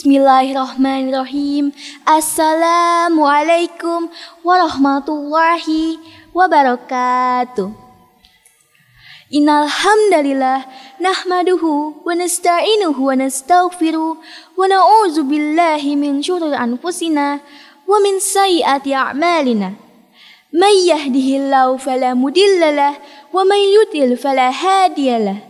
Bismillahirrahmanirrahim. Assalamualaikum warahmatullahi wabarakatuh. Innal hamdalillah nahmaduhu wa nasta'inuhu wa nastaghfiruh wa na'udzu billahi min syururi anfusina wa min sayyiati a'malina. May yahdihillahu fala mudhillalah wa may yudlil fala hadiyalah.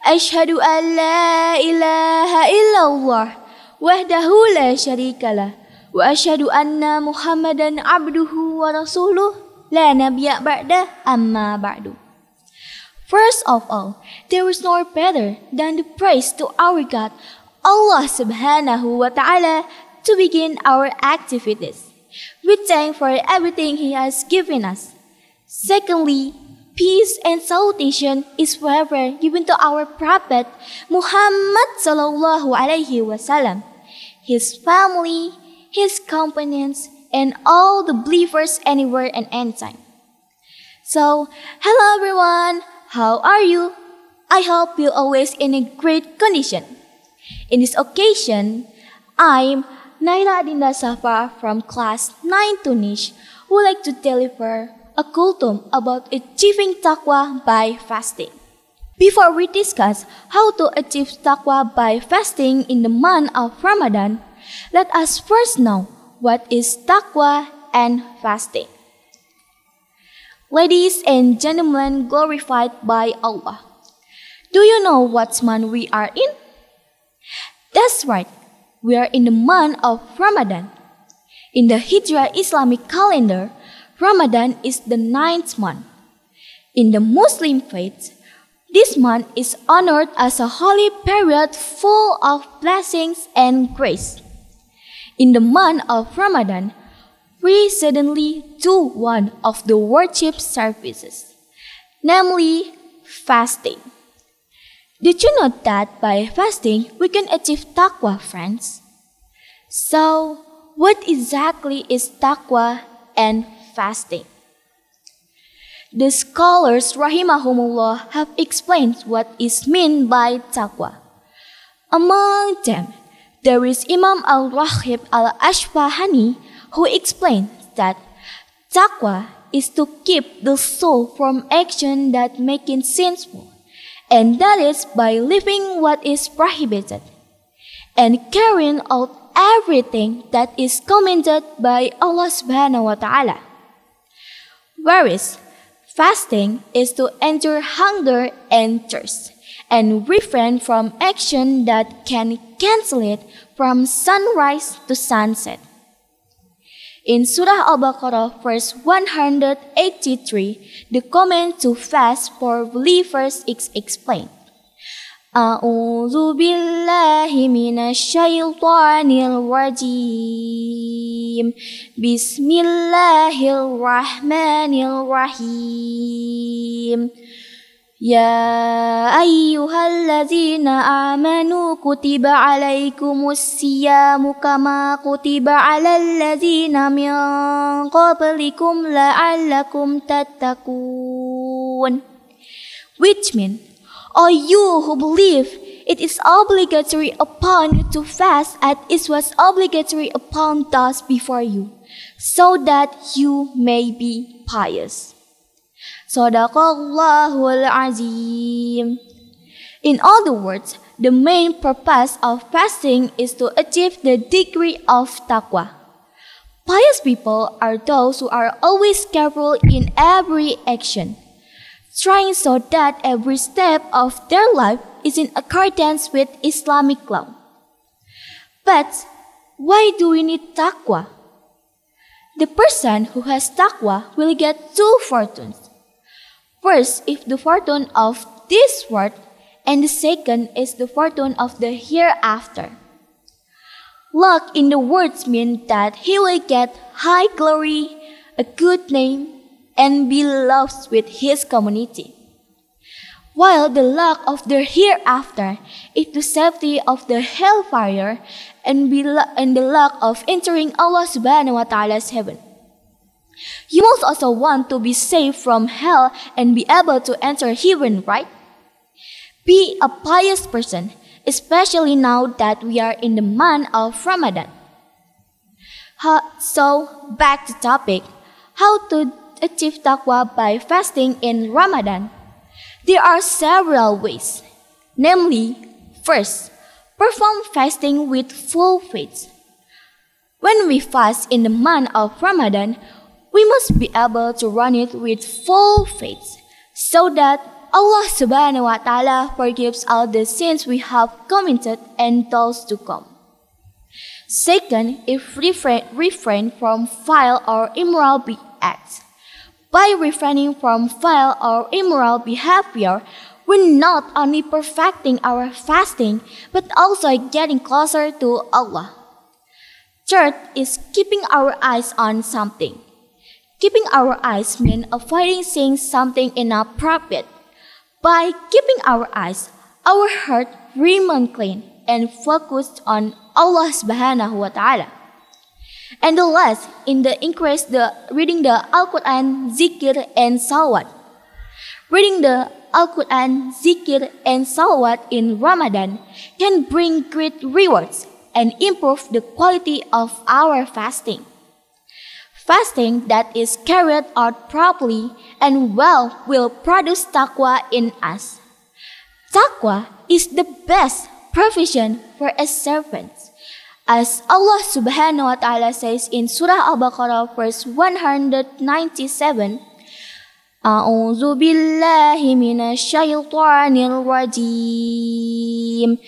Asyhadu an la ilaha illallah wahdahu la syarikalah wa asyhadu anna Muhammadan abduhu wa rasuluh la nabiyya ba'dah amma ba'du. First of all, there is no better than the praise to our God, Allah subhanahu wa ta'ala, to begin our activities. We thank for everything He has given us. Secondly, peace and salutation is forever given to our Prophet Muhammad sallallahu alaihi wasallam, his family, his companions, and all the believers anywhere and anytime. So, hello everyone, how are you? I hope you're always in a great condition. In this occasion, I'm Naira Adinda Safa from class 9 Tunish who would like to deliver a kultum about achieving taqwa by fasting. Before we discuss how to achieve taqwa by fasting in the month of Ramadan, let us first know what is taqwa and fasting. Ladies and gentlemen glorified by Allah, do you know what month we are in? That's right, we are in the month of Ramadan. In the Hijrah Islamic calendar, Ramadan is the 9th month. In the Muslim faith, this month is honored as a holy period full of blessings and grace. In the month of Ramadan, we suddenly do one of the worship services, namely fasting. Did you know that by fasting we can achieve taqwa, friends? So, what exactly is taqwa and fasting? The scholars rahimahumullah have explained what is meant by taqwa. Among them, there is Imam al-Raghib al-Ashbahani who explains that taqwa is to keep the soul from action that make it sinful, and that is by living what is prohibited and carrying out everything that is commanded by Allah subhanahu wa ta'ala. Whereas fasting is to endure hunger and thirst and refrain from action that can cancel it from sunrise to sunset. In Surah Al-Baqarah verse 183, the command to fast for believers is explained. A'udzu billahi minasy syaithanir rajim. Bismillahirrahmanirrahim. Ya ayyuhalladzina amanu kutiba alaikumus siyamu kama kutiba alal ladzina min qablikum la'allakum tattaqun. Which means, O you who believe, it is obligatory upon you to fast as it was obligatory upon those before you, so that you may be pious. Sadaqallahul Azim. In other words, the main purpose of fasting is to achieve the degree of taqwa. Pious people are those who are always careful in every action, trying so that every step of their life is in accordance with Islamic law. But why do we need taqwa? The person who has taqwa will get two fortunes. First is the fortune of this world, and the second is the fortune of the hereafter. Luck in the words mean that he will get high glory, a good name, and be loved with his community. While the luck of the hereafter is the safety of the hellfire and the luck of entering Allah subhanahu wa ta'ala's heaven. You must also want to be safe from hell and be able to enter heaven, right? Be a pious person especially now that we are in the month of Ramadan. So, back to topic, how to achieve taqwa by fasting in Ramadan. There are several ways. Namely, first, perform fasting with full faith. When we fast in the month of Ramadan, we must be able to run it with full faith, so that Allah subhanahu wa ta'ala forgives all the sins we have committed and those to come. Second, if refrain from vile or immoral acts. By refraining from vile or immoral behavior, we're not only perfecting our fasting, but also getting closer to Allah. Third is keeping our eyes on something. Keeping our eyes means avoiding seeing something inappropriate. By keeping our eyes, our heart remain clean and focused on Allah subhanahu wa ta'ala. And the last, increase reading the Al-Quran, Zikr, and Salawat. Reading the Al-Quran, Zikr, and Salawat in Ramadan can bring great rewards and improve the quality of our fasting. Fasting that is carried out properly and well will produce taqwa in us. Taqwa is the best provision for a servant. As Allah subhanahu wa ta'ala says in Surah Al-Baqarah verse 197, A'udzu billahi minasy syaithanir rajim.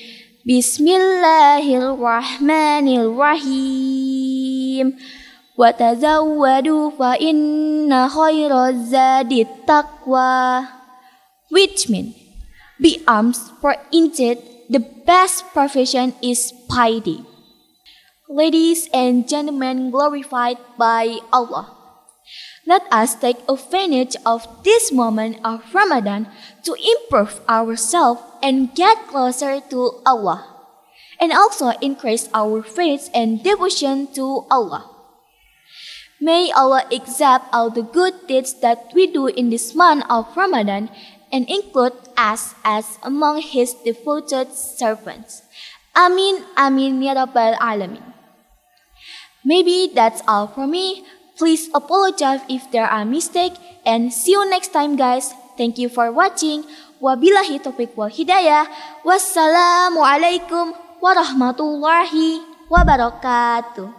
Bismillahirrahmanirrahim. Wa tazawwadu fa inna khairaz zadi taqwa. Which means, be armed, for indeed the best provision is piety. Ladies and gentlemen glorified by Allah, let us take advantage of this moment of Ramadan to improve ourselves and get closer to Allah, and also increase our faith and devotion to Allah. May Allah accept all the good deeds that we do in this month of Ramadan and include us as among His devoted servants. Amin, amin, ya rabbal alamin. Maybe that's all for me. Please apologize if there are mistakes, and see you next time, guys. Thank you for watching. Wabillahi taufiq wal hidayah. Wassalamualaikum warahmatullahi wabarakatuh.